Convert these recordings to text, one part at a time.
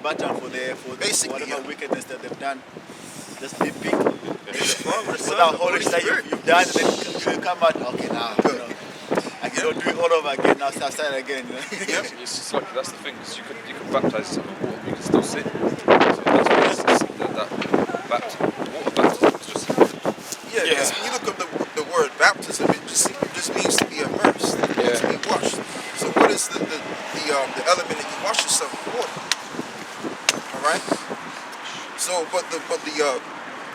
baton for Basically, whatever wickedness that they've done. Just be big. Without Holy Spirit you've done, and then you come out, okay, now, I can don't do it all over again, now start again, It's just like, that's the thing, because you can baptize someone in water, but you can still sin. So that's why that water baptism is just... Because when you look up the word baptism, it just means to be immersed, to be washed. So what is the element that you wash yourself with water? All right. So, but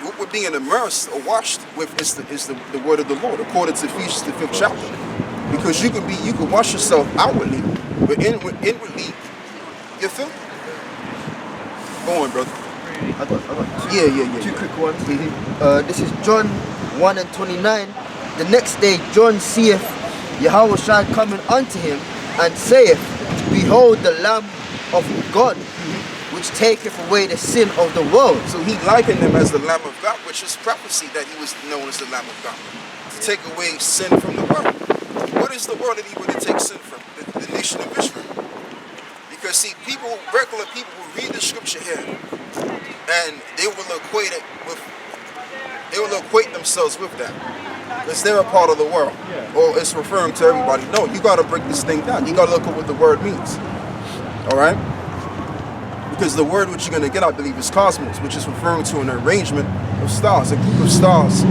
what we're being immersed or washed with is the word of the Lord, according to Ephesians the 5th chapter. Because you can wash yourself outwardly, but inwardly you're filthy. Go on, brother. I got two quick ones. This is John 1:29. The next day John seeth Yahweh Shai coming unto him, and saith, Behold the Lamb of God, which taketh away the sin of the world. So he likened him as the Lamb of God, which is prophecy that he was known as the Lamb of God, to take away sin from the world. What is the world that he would take sin from? The nation of Israel. Because see, regular people will read the scripture here, and they will equate themselves with that, because they're a part of the world, or it's referring to everybody. No, you got to break this thing down. You got to look at what the word means. All right. Because the word which you're going to get, I believe, is cosmos, which is referring to an arrangement of stars, a group of stars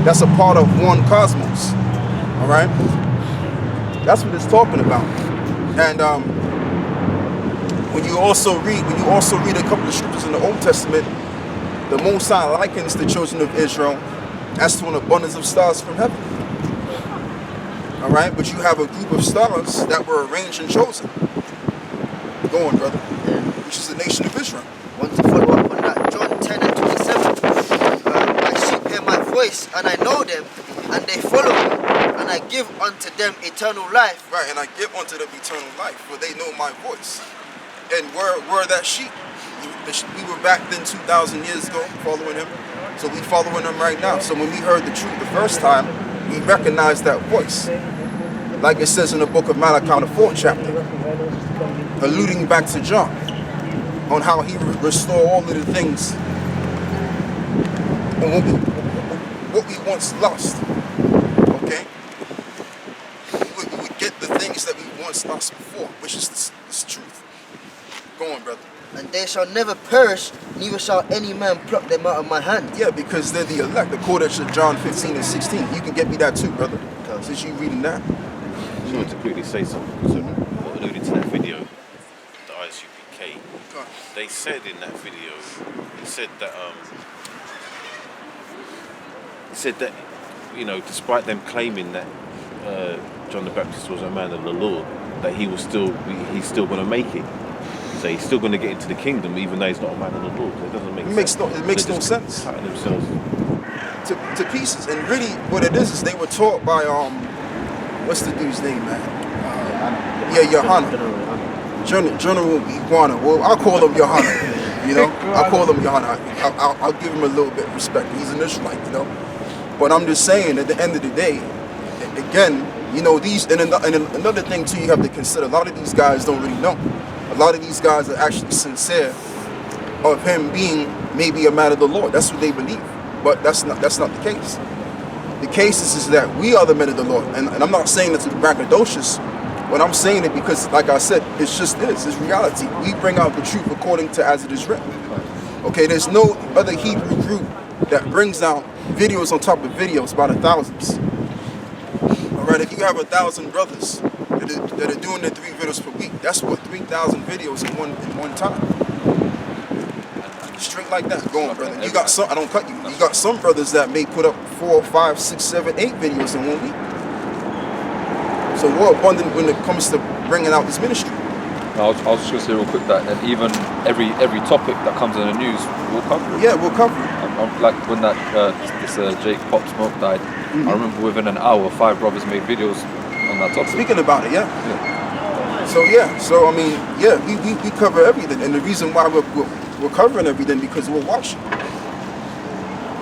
that's a part of one cosmos. All right? That's what it's talking about. And when you also read a couple of scriptures in the Old Testament, the Most High likens the children of Israel as to an abundance of stars from heaven. All right? But you have a group of stars that were arranged and chosen. Go on, brother. Which is the nation of Israel. Want to follow up on that, John 10:27. My sheep hear my voice, and I know them, and they follow me, and I give unto them eternal life. Right, and I give unto them eternal life, for they know my voice. And we're that sheep. We were back then 2,000 years ago following him, so we following him right now. So when we heard the truth the first time, we recognized that voice. Like it says in the book of Malachi, the 4th chapter, alluding back to John, on how he would restore all of the things and what we once lost. Okay? We would get the things that we once lost before, which is this truth. Go on, brother. And they shall never perish, neither shall any man pluck them out of my hand. Yeah, because they're the elect, according to John 15:16. You can get me that too, brother, since you reading that. I just wanted to quickly say something. So, what alluded to that video, the ISUPK, they said in that video, it said that, you know, despite them claiming that John the Baptist was a man of the Lord, that he's still going to make it. So he's still going to get into the kingdom, even though he's not a man of the Lord. So it doesn't make sense. It makes no sense. Cutting themselves to pieces. And really, what it is they were taught by what's the dude's name, man? Johanna. General Iguana. Well, I'll call him Johanna. You know, I'll call him Johanna. I'll give him a little bit of respect. He's an Israelite, you know. But I'm just saying, at the end of the day, again, you know, another thing too, you have to consider. A lot of these guys don't really know. A lot of these guys are actually sincere of him being maybe a man of the Lord. That's what they believe. But that's not the case. The case is that we are the men of the Lord. And I'm not saying it's braggadocious, but I'm saying it because, like I said, it's just this. It's reality. We bring out the truth according to as it is written. Okay, there's no other Hebrew group that brings out videos on top of videos by the thousands. All right, if you have 1,000 brothers that are doing the 3 videos per week, that's what 3,000 videos in one time. Straight like that. Go on, brother. You got some. I don't cut you. You got some brothers that may put up 4, 5, 6, 7, 8 videos in 1 week. So we're abundant when it comes to bringing out this ministry. I was just going to say real quick that even every topic that comes in the news, we'll cover it. Yeah, we'll cover it. Like when this Jake Pop Smoke died, I remember within an hour, 5 brothers made videos on that topic. Speaking about it, yeah. So I mean, yeah, we cover everything, and the reason why we're covering everything because we're watching.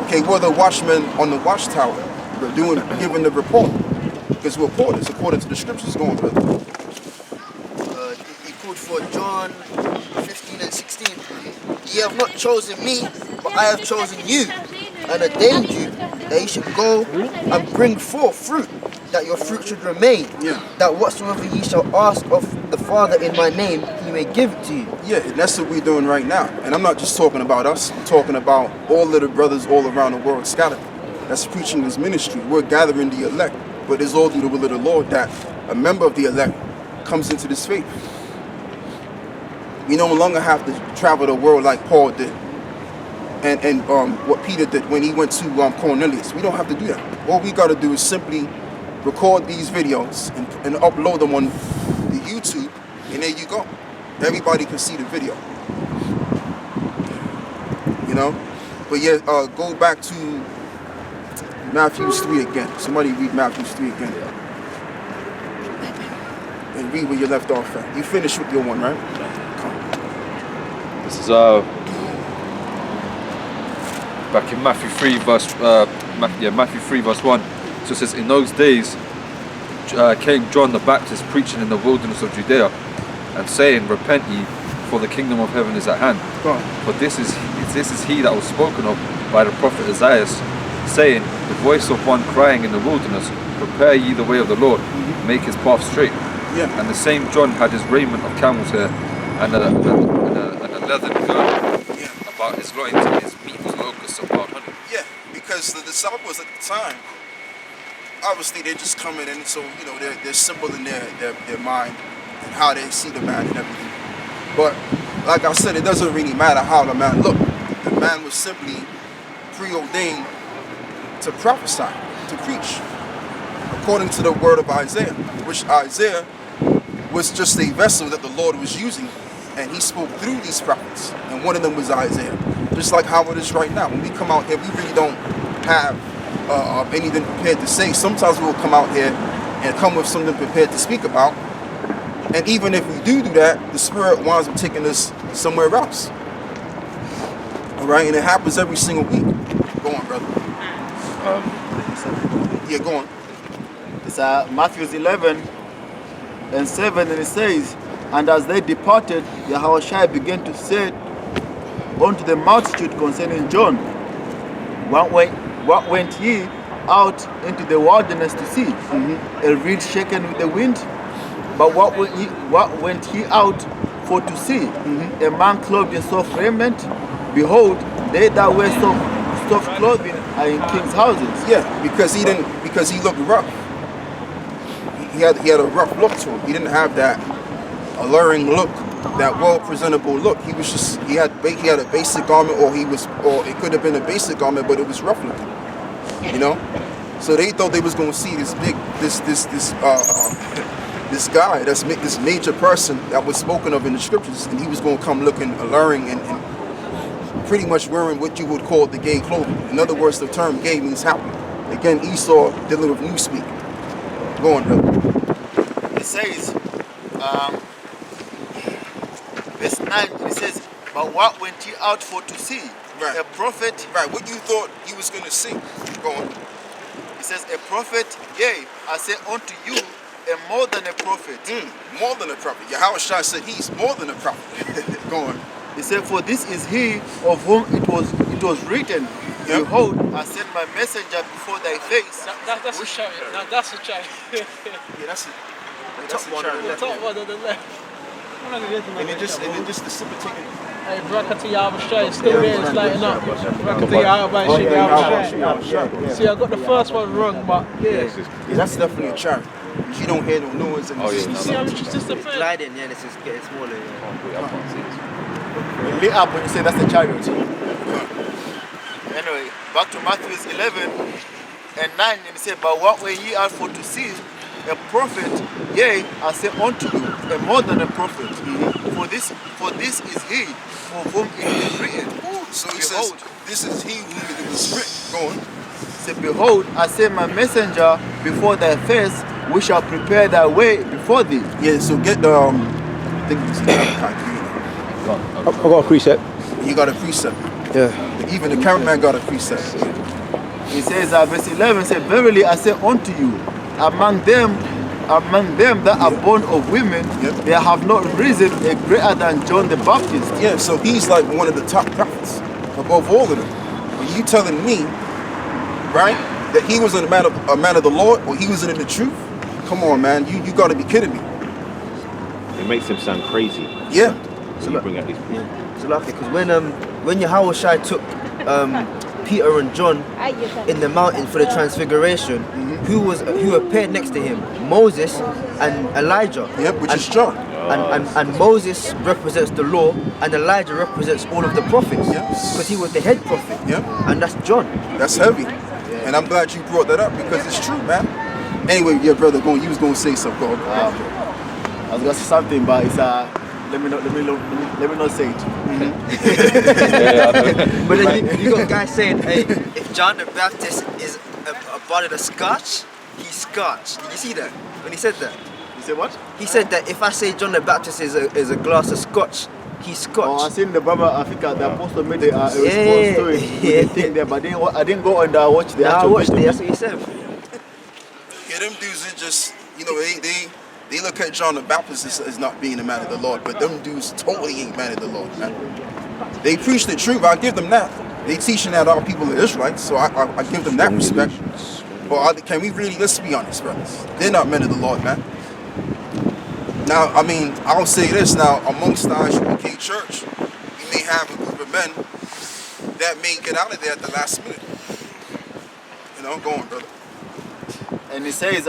Okay, we're the watchmen on the watchtower. We're giving the report because we're reporters according to the scriptures. Going, brother. He called for John 15 and 16. Ye have not chosen me, but I have chosen you, and ordained you that ye should go and bring forth fruit, that your fruit should remain. Yeah. That whatsoever ye shall ask of the Father in my name, he may give it to you. Yeah, and that's what we're doing right now. And I'm not just talking about us. I'm talking about all of the brothers all around the world scattered. That's preaching this ministry. We're gathering the elect. But it's all through the will of the Lord that a member of the elect comes into this faith. We no longer have to travel the world like Paul did. And what Peter did when he went to Cornelius. We don't have to do that. All we got to do is simply record these videos and upload them on the YouTube, and there you go. Everybody can see the video. You know? But yeah, go back to Matthew 3 again. Somebody read Matthew 3 again. And read where you left off at. You finished with your one, right? This is back in Matthew 3 verse Matthew 3 verse 1. So it says, in those days came John the Baptist preaching in the wilderness of Judea and saying, repent ye, for the kingdom of heaven is at hand. For this is he that was spoken of by the prophet Isaiah, saying, the voice of one crying in the wilderness, prepare ye the way of the Lord, make his path straight. Yeah. And the same John had his raiment of camel's hair and a leathern girdle about his loins, and his meat was locusts and wild honey. Yeah, because the disciples at the time, obviously they're just coming in, so you know they're simple in their mind and how they see the man and everything. But like I said, it doesn't really matter how the man looked. The man was simply preordained to prophesy, to preach, according to the word of Isaiah, which Isaiah was just a vessel that the Lord was using, and he spoke through these prophets, and one of them was Isaiah. Just like how it is right now. When we come out here, we really don't have anything prepared to say. Sometimes we'll come out here and come with something prepared to speak about, and even if we do that, the Spirit winds up taking us somewhere else. All right, and it happens every single week. Go on, brother. Yeah, go on. It's Matthew 11 and 7, and it says, and as they departed, Yahushua began to say unto the multitude concerning John, what went ye out into the wilderness to see? A reed shaken with the wind? But what went ye out for to see? A man clothed in soft raiment? Behold, they that wear soft clothing are in king's houses. Yeah, because he looked rough. He had a rough look to him. He didn't have that alluring look, that well presentable look. He was just he had a basic garment, or it could have been a basic garment, but it was rough looking. You know, so they thought they was going to see this guy, this major person that was spoken of in the scriptures, and he was going to come looking alluring and pretty much wearing what you would call the gay clothing. In other words, the term gay means happy. Again, Esau dealing with newspeak. Go on, brother. It says, verse 9, it says, but what went ye out for to see? Right. A prophet? Right, what you thought he was going to see? Go on. It says, a prophet, yea, I say unto you, and more than a prophet. More than a prophet. Yahushua said he's more than a prophet. Go on. He said, for this is he of whom it was written, behold, I send my messenger before thy face. That's a chariot. Now that's a chariot. Yeah, that's it. Top one on the left. Top one on the left. And it just precipitated. Hey, Brakati Yahweh, still there, it's lighting up. Brakati Yahweh. See, I got the first one wrong, but yeah, that's definitely a chariot. You don't hear no noise in the see, I'm just a fan. Gliding, yeah, this is getting smaller. It lit up when you say that's the chariot. Anyway, back to Matthew 11 and 9, and it said, but what were ye out for to see? A prophet, yea, I say unto you, and more than a prophet. For this is he for whom it is written. So he says, this is he whom it was written. Go on. Say, behold, I send my messenger before thy face, we shall prepare thy way before thee. Yeah, so get the I think it's I got a preset. You got a preset. Yeah. Even the cameraman got a preset. He says, verse 11 says, verily I say unto you, among them among them that are born of women, there have not risen a greater than John the Baptist. Yeah, so he's like one of the top prophets above all of them. Are you telling me, right, that he was a man of the Lord, or he was in the truth? Come on, man, you got to be kidding me. It makes him sound crazy. Yeah. So you bring out these people. So like, because when Yahweh Shai took Peter and John in the mountain for the transfiguration, who appeared next to him? Moses and Elijah. Yep, which is John. And Moses represents the law, and Elijah represents all of the prophets. Because he was the head prophet. And that's John. That's heavy. And I'm glad you brought that up because it's true, man. Anyway, your brother, you was gonna say something. Go on. I was gonna say something, but it's let me not say it. But then you got guys saying, hey, if John the Baptist is a bottle of scotch, he's scotch. Did you see that when he said that? You say what? He said that if I say John the Baptist is a glass of scotch, he's scotch. Oh, I seen the brother. I think the apostle made a response to it. The thing there, but I didn't go and watch the actual video. That's what he said. Yeah, them dudes are just, they look at John the Baptist as not being a man of the Lord, but them dudes totally ain't man of the Lord, man. They preach the truth, I give them that. They teaching that all people are Israelites, so I give them that respect. But can we really, let's be honest, brothers, they're not men of the Lord, man. Now, I mean, I'll say this now, amongst the ISUPK church, you may have a group of men that may get out of there at the last minute. Go on, brother. And he says,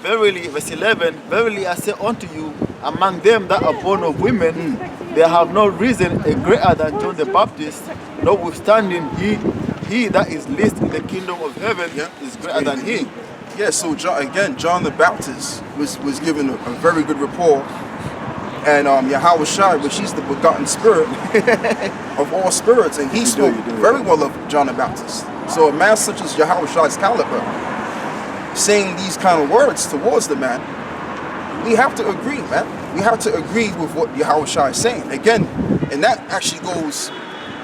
verily, verse 11, verily I say unto you, among them that are born of women, there have not risen a greater than John the Baptist, notwithstanding he that is least in the kingdom of heaven is greater than he. Yeah, so John the Baptist was given a very good report, and Yahweh Shai, which he's the begotten spirit of all spirits, and he spoke very well of John the Baptist. So a man such as Yahweh Shai's caliber, saying these kind of words towards the man, we have to agree, man. We have to agree with what Yahweh Shai is saying. Again, and that actually goes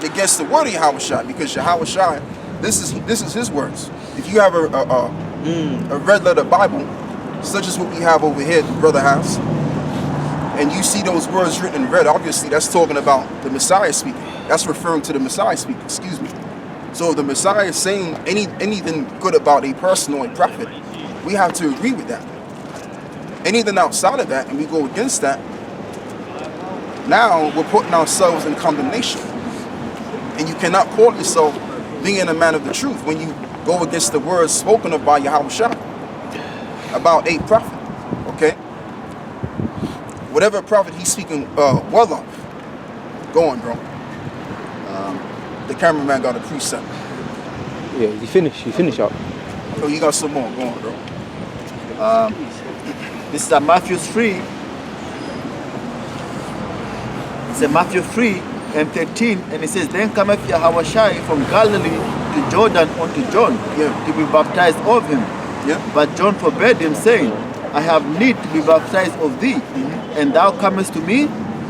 against the word of Yahweh Shai, because Yahweh Shai, this is his words. If you have a red letter Bible, such as what we have over here, the brother has, and you see those words written in red, obviously that's talking about the Messiah speaking. That's referring to the Messiah speaking, excuse me. So if the Messiah is saying anything good about a person or a prophet, we have to agree with that. Anything outside of that, and we go against that, now we're putting ourselves in condemnation. And you cannot call yourself being a man of the truth when you go against the words spoken of by Yahweh Shai about a prophet, okay? Whatever prophet he's speaking well of. Go on, bro. The cameraman got a precept. Yeah, you finish up. Oh, you got some more. Go on, bro. This is Matthew 3. It's Matthew 3 and 13, and it says, Then cometh Yahweh Shai from Galilee to Jordan unto John to be baptized of him. But John forbade him, saying, I have need to be baptized of thee, and thou comest to me?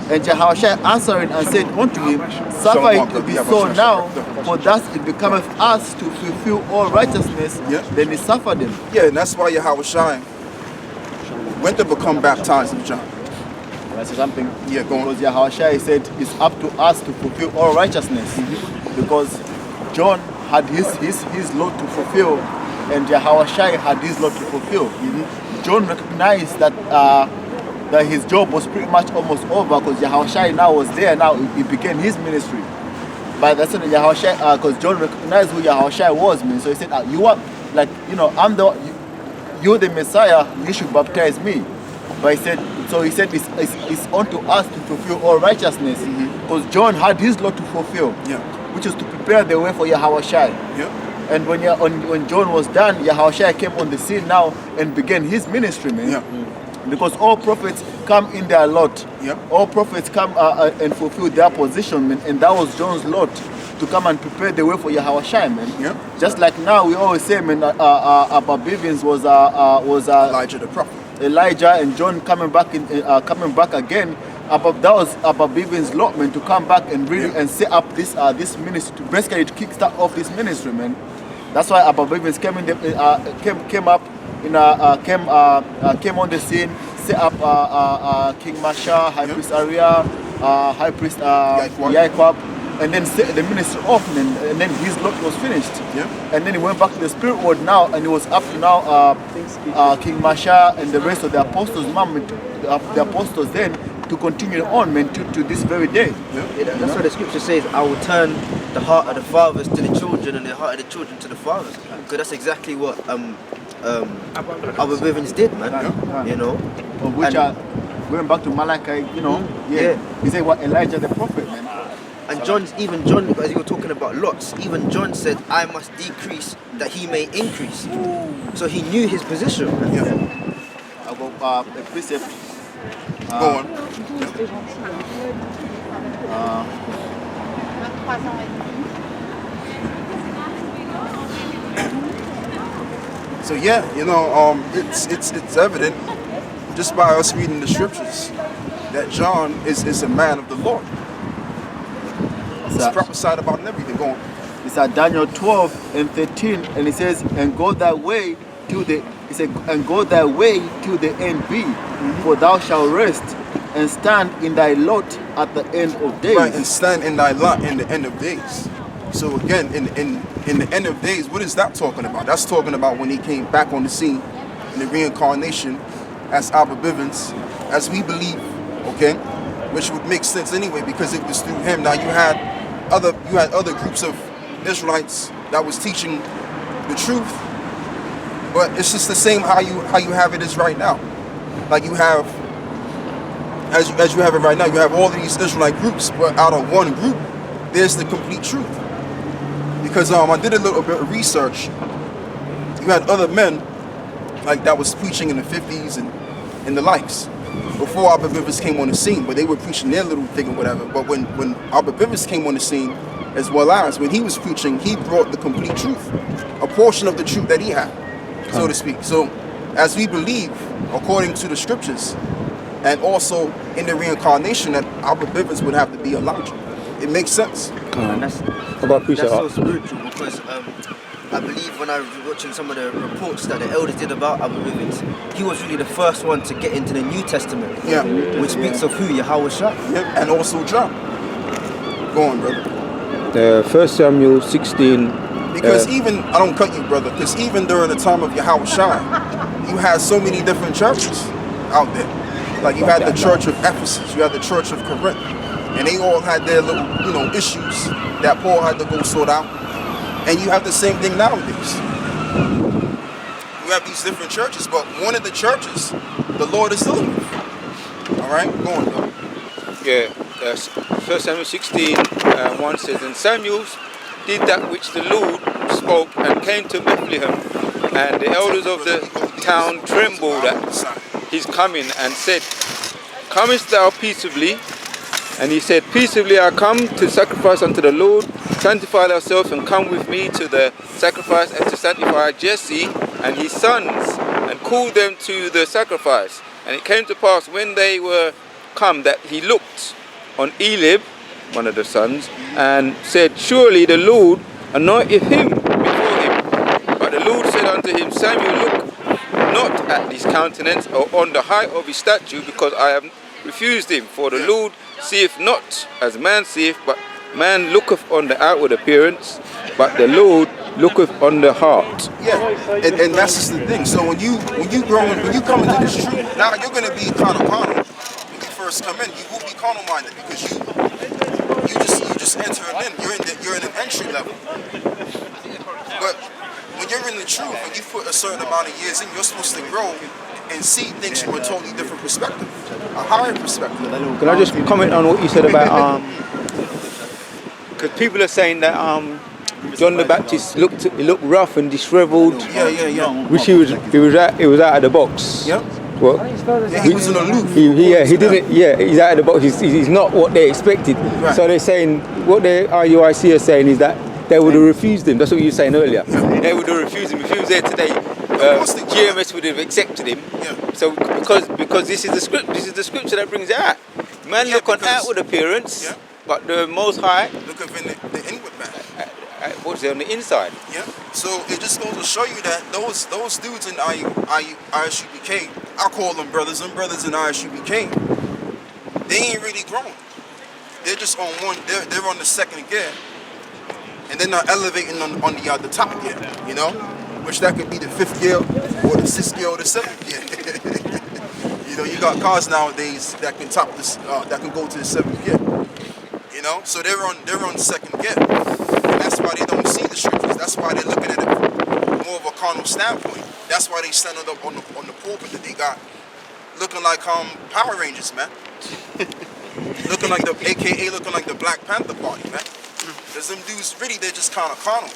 And Jehoshua answering and said unto him, Suffer it to be so now, for thus it becometh us to fulfill all righteousness. Then he suffered him. Yeah, and that's why Yahushua went to become baptized of John. That's something. Yeah, go on. Because Yahushua said it's up to us to fulfill all righteousness. Because John had his lot to fulfill, and Yahushua had his lot to fulfill. John recognized that his job was pretty much almost over, because Yahushua now was there. Now he began his ministry. But that's when Yahushua, because John recognized who Yahushua was, man. So he said, "You are like, you're the Messiah. You should baptize me." But he said, it's unto us to fulfill all righteousness, because John had his lot to fulfill, which is to prepare the way for Yahushua. And when John was done, Yahushua came on the scene now and began his ministry, man. Because all prophets come in their lot. All prophets come and fulfill their position, man. And that was John's lot, to come and prepare the way for Yahushua, man. Just like now we always say, man, Abba Bivens was Elijah the prophet. Elijah and John coming back again. That was Abba Bivens' lot, man, to come back and really and set up this ministry, to basically to kickstart off this ministry, man. That's why Abba Bivens came on the scene, set up King Masha, High Priest Arya, High Priest Yaquab, and then set the ministry off, and then his lot was finished. Yeah. And then he went back to the spirit world now, and it was up to now King Masha and the rest of the apostles, the apostles then, to continue on, man, to this very day. Yeah, that's what the scripture says. I will turn the heart of the fathers to the children and the heart of the children to the fathers. Because that's exactly what our Bivens did, man. You know. Which are going back to Malachi, you know. He said what Elijah the prophet, man. And John, as you were talking about lots, even John said, I must decrease that he may increase. So he knew his position. About the precept. Go on. So yeah, you know, it's evident just by us reading the scriptures that John is a man of the Lord. It's prophesied about and everything. Go on. It's at Daniel 12:13, and it says, "And go thy way to the." He said, "And go thy way to the end be, for thou shalt rest and stand in thy lot at the end of days." Right, and stand in thy lot in the end of days. So again, in the end of days, what is that talking about? That's talking about when he came back on the scene in the reincarnation as Abba Bivens, as we believe, okay, which would make sense anyway because it was through him. Now you had other groups of Israelites that was teaching the truth, but it's just the same how you have it is right now. Like you have, as you have it right now, you have all of these Israelite groups, but out of one group, there's the complete truth. Because I did a little bit of research. You had other men like that was preaching in the 50s and the likes before Abba Bivens came on the scene, but they were preaching their little thing or whatever. But when Abba Bivens came on the scene, as well as when he was preaching, he brought the complete truth, a portion of the truth that he had, so to speak. So as we believe, according to the scriptures, and also in the reincarnation, that Abba Bivens would have to be Elijah. It makes sense. And that's so spiritual because I believe when I was watching some of the reports that the elders did about Abba Bivens, he was really the first one to get into the New Testament, which speaks of who? Yahweh Shah. And also John. Go on, brother. 1 Samuel 16. Because even, I don't cut you, brother, because even during the time of Yahweh Shai, you had so many different churches out there. Like you had the church of Ephesus, you had the church of Corinth, and they all had their little, issues that Paul had to go sort out. And you have the same thing nowadays. You have these different churches, but one of the churches, the Lord is dealing with. All right, go on, though. Yeah, 1 Samuel 16, 1 says, "And Samuel did that which the Lord spoke and came to Bethlehem, and the elders of the town trembled at his coming and said, Comest thou peaceably? And he said, Peaceably I come to sacrifice unto the Lord. Sanctify thyself and come with me to the sacrifice and to sanctify Jesse and his sons and call them to the sacrifice. And it came to pass when they were come that he looked on Eliab, one of the sons, and said, Surely the Lord anointed him before him. But the Lord said unto him, Samuel, look not at his countenance or on the height of his stature, because I have refused him. For the Lord seeth not as man seeth, but man looketh on the outward appearance, but the Lord looketh on the heart. Yeah, and that's just the thing. So when you come into this truth, now you're going to be kind of carnal. When you first come in, you will be carnal minded because you just entering in. You're in an entry level. But when you're in the truth, when you put a certain amount of years in, you're supposed to grow and see things from a totally different perspective, a higher perspective. Can I just comment on what you said about because people are saying that John the Baptist looked rough and disheveled. Yeah. Which he was out of the box. Yep. What? Yeah, he was an aloof. He didn't. Yeah, he's out of the box. He's not what they expected. Right. So they're saying what the RUIC are saying is that they would have refused him. That's what you were saying earlier. Yeah. They would have refused him if he was there today. GMS would have accepted him. Yeah. So because this is the script. This is the scripture that brings it out. Man look on outward appearance, but the Most High look up in the inward man. what's on the inside. Yeah. So it just goes to show you that those dudes in ISUBK, I call them brothers in ISUBK, they ain't really growing. They're just on one. They're on the second gear, and they're not elevating on the top gear. You know, which that could be the 5th gear or the 6th gear or the 7th gear. You know, you got cars nowadays that can top this, that can go to the 7th gear. You know, so they're on second gear. And that's why they don't see the scriptures. That's why they're looking at it more of a carnal standpoint. That's why they standing up on the pulpit that they got, looking like Power Rangers, man. looking like the Black Panther Party, man. Cause them dudes really, they're just kind of carnal.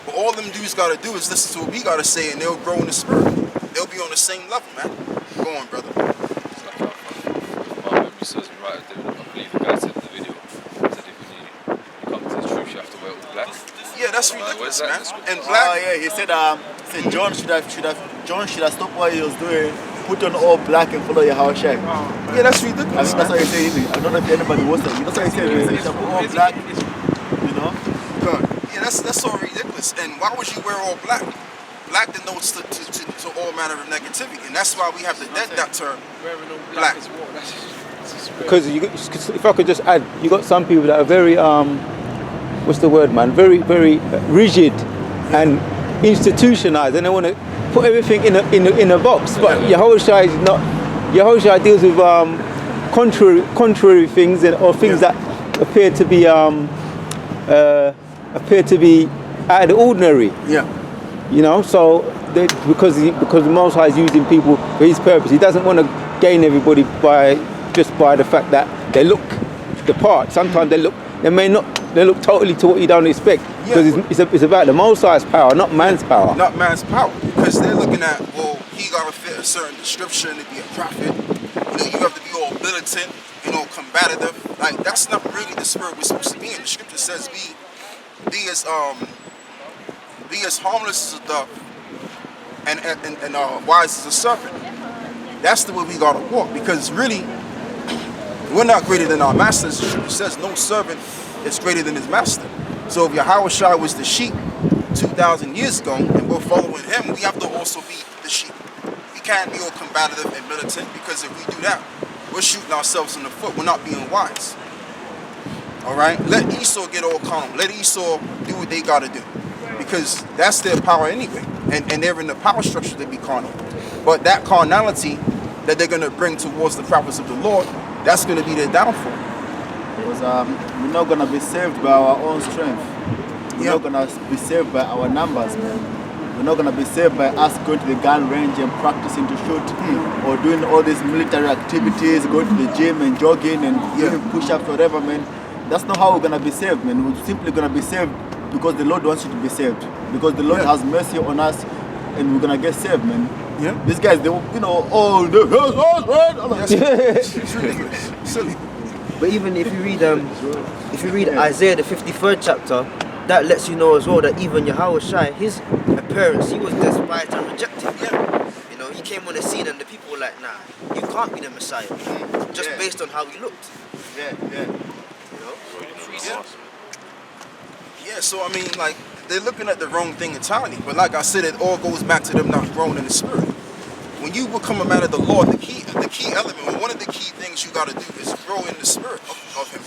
But all them dudes gotta do is listen to what we gotta say, and they'll grow in the spirit. They'll be on the same level, man. Go on, brother. It's like my memory serves me right. I believe the guy said in the video, said if you come to the truth, you have to wear all black. Yeah, that's ridiculous, man. And Oh black. yeah, he said John should have stopped what he was doing, put on all black and follow Yahushua. Yeah, that's I ridiculous. mean, that's what he said. I don't know if anybody was there. That's what he said. He said, you should put all black. You know. Yeah, that's so ridiculous. And why would you wear all black? Black denotes to all manner of negativity, and that's why we have to dead that term. Wearing all Black. black as well. That's Because if I could just add, you got some people that are very what's the word, man? Very, very rigid and institutionalized, and they want to put everything in a box. But Yahushua is not. Yahushua deals with contrary things or things that appear to be out of the ordinary. Yeah. You know, so because the Most High is using people for His purpose, He doesn't want to gain everybody just by the fact that they look the part. Sometimes they look totally to what you don't expect, because it's about the Most High's power, not man's power. Not man's power, because they're looking at, well, he got to fit a certain description to be a prophet. You know, you have to be all militant, you know, combative. Like, that's not really the spirit we're supposed to be in. The scripture says be as harmless as a dove and wise as a serpent. That's the way we gotta walk, because really we're not greater than our masters. The scripture says no servant is greater than his master. So if Yahushua was the sheep 2,000 years ago and we're following him, we have to also be the sheep. We can't be all combative and militant, because if we do that, we're shooting ourselves in the foot. We're not being wise. All right, let Esau get all calm. Let Esau do what they gotta do, because that's their power anyway, and they're in the power structure to be carnal. But that carnality that they're gonna bring towards the prophets of the Lord, that's gonna be their downfall. Because we're not gonna be saved by our own strength. We're not gonna be saved by our numbers, man. We're not gonna be saved by us going to the gun range and practicing to shoot, or doing all these military activities, going to the gym and jogging and doing push-ups, whatever, man. That's not how we're gonna be saved, man. We're simply gonna be saved because the Lord wants you to be saved. Because the Lord has mercy on us, and we're gonna get saved, man. Yeah. These guys, they, you know, oh, It's ridiculous. Silly. But even if you read Isaiah the 53rd chapter, that lets you know as well that even Yahushua, his appearance, he was despised and rejected. Yeah. You know, he came on the scene and the people were like, nah, you can't be the Messiah, just based on how he looked. yeah. You know. Yeah, so I mean, like, they're looking at the wrong thing entirely. But like I said, it all goes back to them not growing in the spirit. When you become a man of the Lord, the key element, or one of the key things you gotta do is grow in the spirit of him.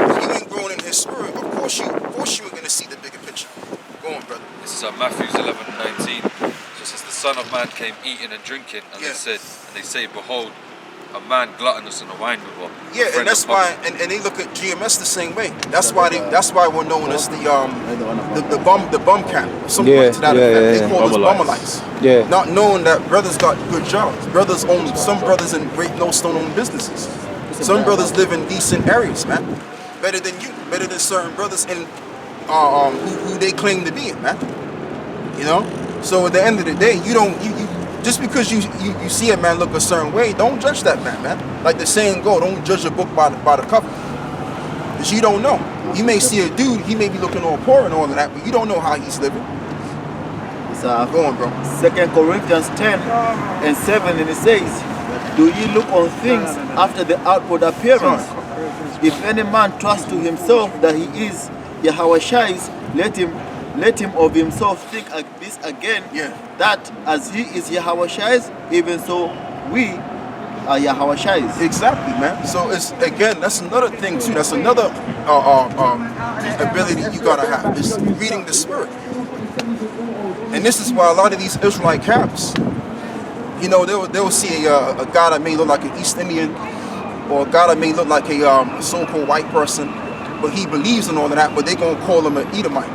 If you ain't growing in his spirit, of course you ain't gonna see the bigger picture. Go on, brother. This is Matthew 11:19. So it says, the Son of Man came eating and drinking, and they say, behold, a man gluttonous and a wine bibber. Yeah, and that's why, and they look at GMS the same way. That's why we're known as the bum camp, something like to that effect. They call us bummelites. Yeah. Not knowing that brothers got good jobs. Some brothers in Great Millstone own businesses. Some brothers live in decent areas, man. Better than you, better than certain brothers in who they claim to be in, man. You know? So at the end of the day, you just because you see a man look a certain way, don't judge that man. Like the saying go, don't judge a book by the cover. Because you don't know. You may see a dude, he may be looking all poor and all of that, but you don't know how he's living. Go on, bro. 2 Corinthians 10:7, and it says, do ye look on things after the outward appearance? If any man trust to himself that he is Yahushua's, let him of himself think like this again. Yeah. That as he is Yahawashi, even so we are Yahawashi. Exactly, man. So it's again, that's another thing too. That's another ability you gotta have. Is reading the spirit. And this is why a lot of these Israelite camps, you know, they'll see a guy that may look like an East Indian, or a guy that may look like a so-called white person, but he believes in all of that, but they're gonna call him an Edomite.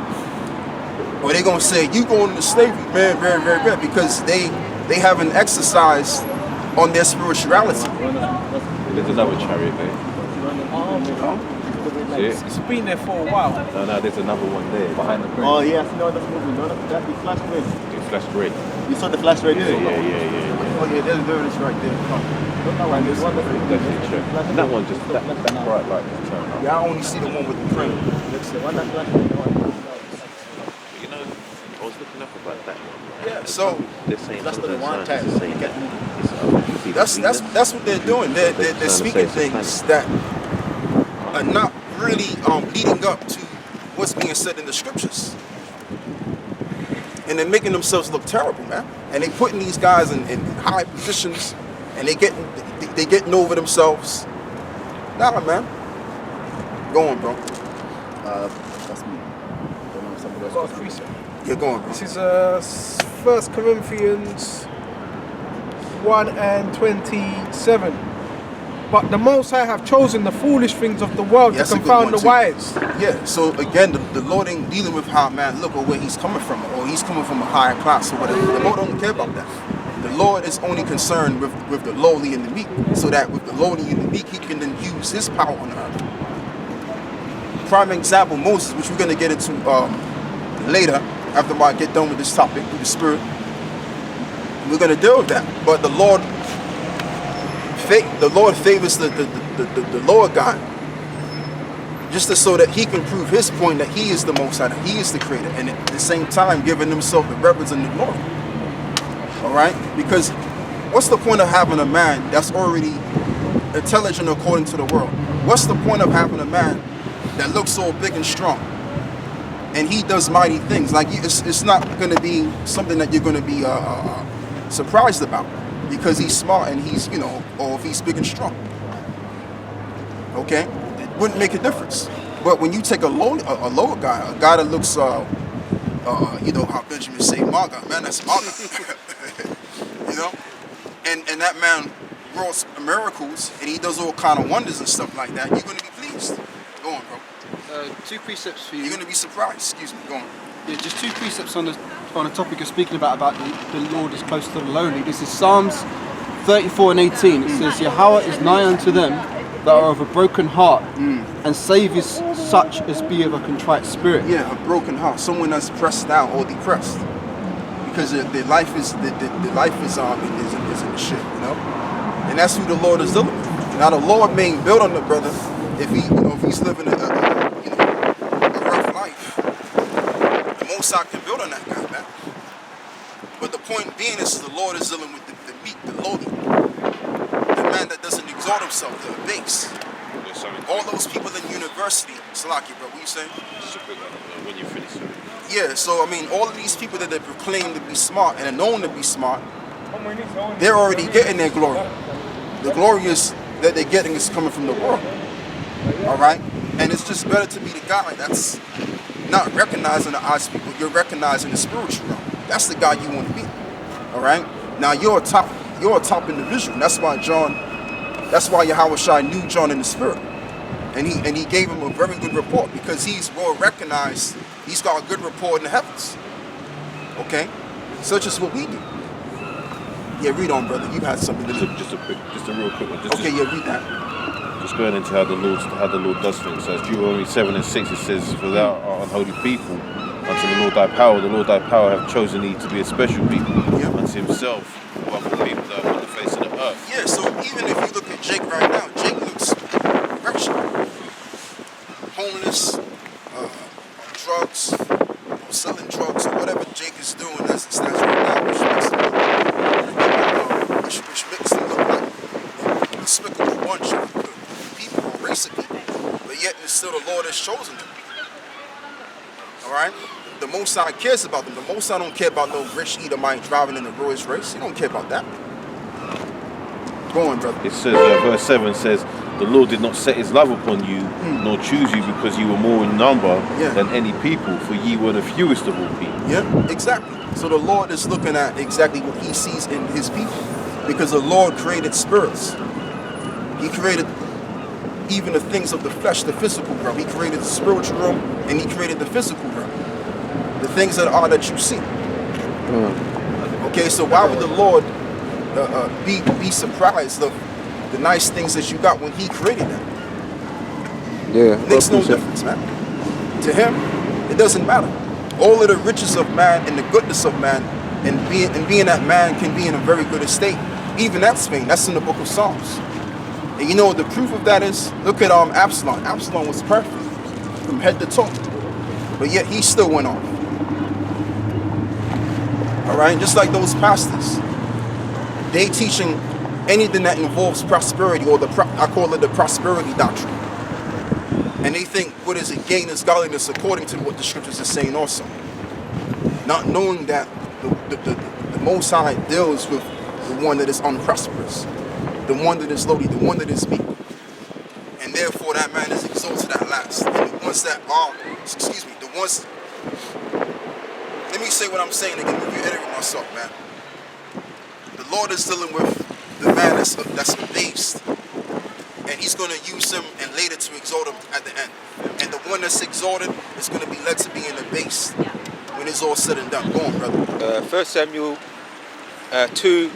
Or they're gonna say, you going into slavery, man, very, very bad, because they haven't exercised on their spirituality. There's another chariot there. See it? It's been there for a while. No, there's another one there behind the crane. Oh yes, no, that's moving. No, that the flash red. It flashed red. You saw the flash red? Yeah. Oh yeah, there's right there. And there's one And that one just that bright light just turned up. Yeah, I only see the one with the frame. one that flash red. You know, I was looking up about that one. Yeah, so They're saying That's the sometimes one scientists time. are saying that that's what they're doing. They're speaking things that are not really leading up to what's being said in the scriptures. And they're making themselves look terrible, man. And they putting these guys in high positions, and they getting over themselves. Nah, man. Go on, bro. That's me. Don't know if somebody else Got a was precept. Yeah, go on, bro. This is 1 Corinthians 1 and 27. But the Most High have chosen the foolish things of the world That's to a good confound one, the too. wise. Yeah, so again, the Lord ain't dealing with how man look or where he's coming from, or he's coming from a higher class or whatever. The Lord don't care about that. The Lord is only concerned with the lowly and the meek, so that with the lowly and the meek, he can then use his power on earth. Prime example, Moses, which we're going to get into later, after I get done with this topic, with the Spirit. We're going to deal with that. But the Lord favors the lower guy, just so that he can prove his point that he is the Most High, that he is the Creator, and at the same time giving himself the reverence and the glory. All right? Because what's the point of having a man that's already intelligent according to the world? What's the point of having a man that looks so big and strong, and he does mighty things? Like, it's not going to be something that you're going to be surprised about, because he's smart and he's, you know, or if he's big and strong. Okay? It wouldn't make a difference. But when you take a lower guy, a guy that looks, you know how Benjamin say, Maga, man, that's Maga. You know? And that man works miracles, and he does all kind of wonders and stuff like that. You're going to be pleased. Go on, bro. Two precepts for you. You're going to be surprised. Excuse me. Go on. Yeah, just two precepts on the topic you're speaking about the Lord is close to the lowly. This is Psalms 34 and 18. It says, Yahweh is nigh unto them that are of a broken heart, and saviours such as be of a contrite spirit. Yeah, a broken heart, someone that's pressed down or depressed, because their life is in the shit, you know. And that's who the Lord is dealing with. Now the Lord may build on the brother if he's living a rough life. The Most High can build on that guy, man. But the point being is the Lord is dealing with the meek, the lowly, the man that doesn't exalt himself, the base. All those people in university, Salaki, bro, what you saying? Just a quick one, when you finish, sorry. Yeah, so I mean, all of these people that they proclaim to be smart and are known to be smart, they're already getting their glory. The glory is that they're getting is coming from the world. All right? And it's just better to be the guy that's not recognizing the eyes of people, you're recognizing the spiritual realm. That's the guy you want to be. All right? Now you're a top individual. That's why Yahawashi knew John in the spirit. And he gave him a very good report, because he's well recognized. He's got a good report in the heavens. Okay? Such as what we do. Yeah, read on, brother. You had something to do. Just a real quick one. Read that. Just going into how the Lord does things. So Deuteronomy 7 and 6, it says, "For thou art unholy people unto the Lord thy power have chosen thee to be a special people unto himself, above all people that are on the face of the earth." Yeah, so even if you look at Jake right now, Jake looks wretched, homeless, drugs, selling drugs, or whatever Jake is doing as it stands right now, which makes him look like a despicable bunch of people, or race of people, but yet it's still the Lord has chosen them. All right? the Most High cares about them. The Most High don't care about no rich Edomite driving in a Rolls Royce. He don't care about that. Go on, brother. It says, verse 7 says, the Lord did not set his love upon you, nor choose you because you were more in number than any people, for ye were the fewest of all people. Yeah, exactly. So the Lord is looking at exactly what he sees in his people. Because the Lord created spirits. He created even the things of the flesh, the physical realm. He created the spiritual realm, and he created the physical realm. The things that are that you see. Okay, so why would the Lord be surprised of the nice things that you got when he created them? Yeah. It makes no difference, man. To him, it doesn't matter. All of the riches of man and the goodness of man and being that man can be in a very good estate. Even that's vain. That's in the book of Psalms. And you know what the proof of that is? Look at Absalom. Absalom was perfect from head to toe. But yet he still went off. Alright? Just like those pastors. They teaching anything that involves prosperity, or I call it the prosperity doctrine. And they think what is it? Gain is godliness, according to what the scriptures are saying also. Not knowing that the Most High deals with the one that is unprosperous, the one that is lowly, the one that is meek. And therefore that man is exalted at last. And the ones that are, the ones, let me say what I'm saying again, if you're editing myself, man. The Lord is dealing with the man that's abased. And he's going to use him and later to exalt him at the end. And the one that's exalted is going to be led to be in the base when it's all said and done. Go on, brother. 1 Samuel 2,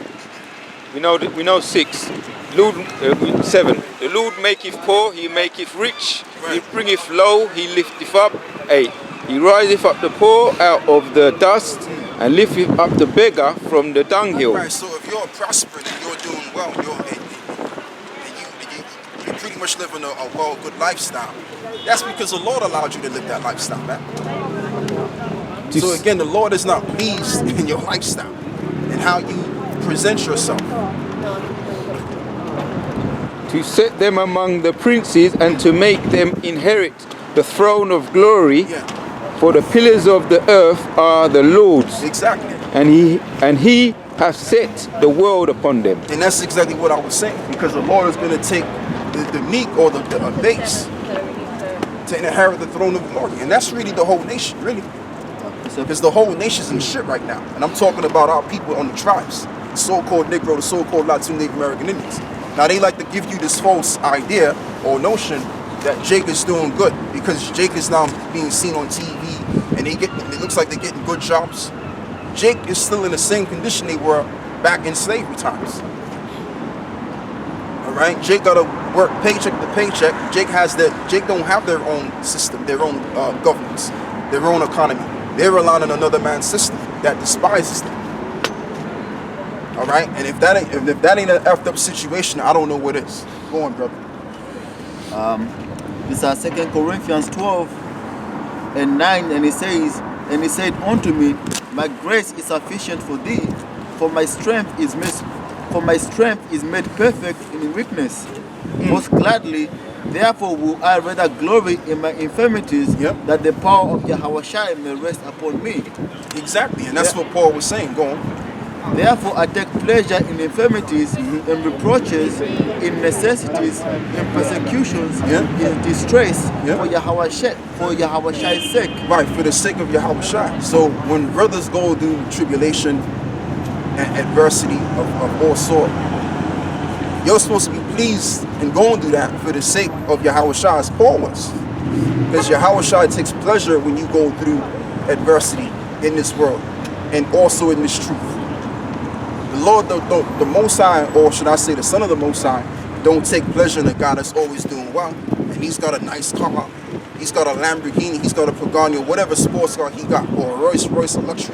we know 6. Lord, 7. The Lord maketh poor, he maketh rich. Right. He bringeth low, he lifteth up. 8. He riseth up the poor out of the dust and lifteth up the beggar from the dunghill. Right, so if you're prospering and you're doing well, you're pretty much living a good lifestyle. That's because the Lord allowed you to live that lifestyle, man. So again, the Lord is not pleased in your lifestyle and how you present yourself. To set them among the princes and to make them inherit the throne of glory. Yeah. For the pillars of the earth are the Lord's. Exactly. And he hath set the world upon them. And that's exactly what I was saying. Because the Lord is going to take the meek or the base to inherit the throne of glory. And that's really the whole nation, really. Because the whole nation's in shit right now. And I'm talking about our people on the tribes. The so-called Negro, the so-called Latino Native American Indians. Now they like to give you this false idea or notion that Jake is doing good because Jake is now being seen on TV and it looks like they're getting good jobs. Jake is still in the same condition they were back in slavery times. All right, Jake got to work paycheck to paycheck. Jake don't have their own system, their own governance, their own economy. They're relying on another man's system that despises them. All right, and if that ain't an effed up situation, I don't know what is. Go on, brother. This is 2 Corinthians 12 and 9, and it says, and he said unto me, my grace is sufficient for thee, for my strength is made perfect in weakness. Most gladly, therefore will I rather glory in my infirmities, that the power of Yahushua may rest upon me. Exactly, and that's what Paul was saying. Go on. Therefore I take pleasure in infirmities, in reproaches, in necessities, in persecutions, in distress, for Yahweh's sake. Right, for the sake of Yahweh. So when brothers go through tribulation and adversity of all sort, you're supposed to be pleased and going through that for the sake of Yahweh, as Paul was. Because Yahweh takes pleasure when you go through adversity in this world and also in this truth. The Lord, the Most High, or should I say the Son of the Most High, don't take pleasure in a guy that's always doing well. And he's got a nice car, he's got a Lamborghini, he's got a Pagani, or whatever sports car he got, or a Rolls Royce, a luxury